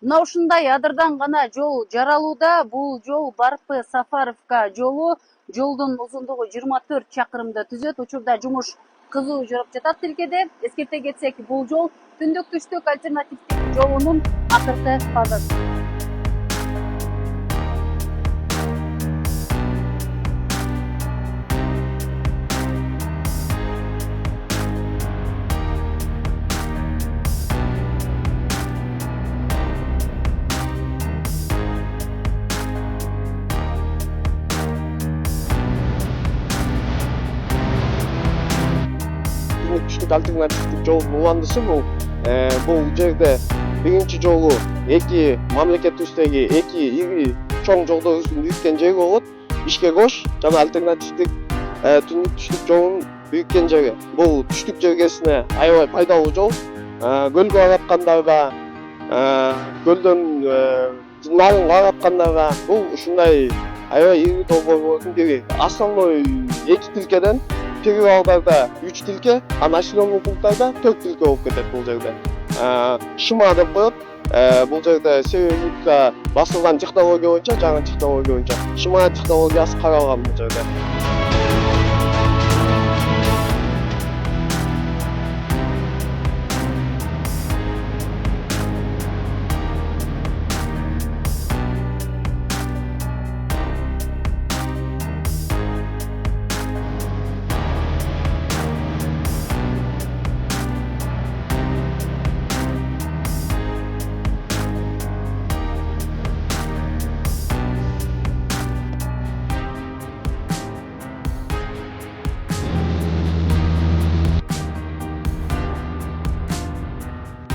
Мына ушундай адырдан гана жол жаралууда. Бул жол Барпы-Сафаровка жолу. Жолдун узундугу 24 чакырымды түзөт. Учурда жумуш кызуу жүрүп жатат тилкеде. Эскерте кетсек, бул жол түндүк түштүк альтернативдик жолунун акыркы фазасы. Түштүк альтернативдик жолдун уландысы бул жерде биринчи жолу эки мамлекет үстүндөгү эки ири чоң жолдорубуздун бириккен жери болот. Бишкек Ош жана альтернативдик түндүк түштүк жолунун бириккен жери. Бул түштүк жергесине аябай пайдалуу жол. Көлгө караткандарга, көлдөн нарын караткандарга бул ушундай аябай ири долбоор болордун бири. Основной эки тилкеден перевалдарда 3 тилке, а населенный пункттарда 4 тилке болуп кетет бул жерде. Шыма деп коет. Бул жерде севернутка басылган технология боюнча, жаңы технология боюнча шыма технологиясы каралган бул жерде.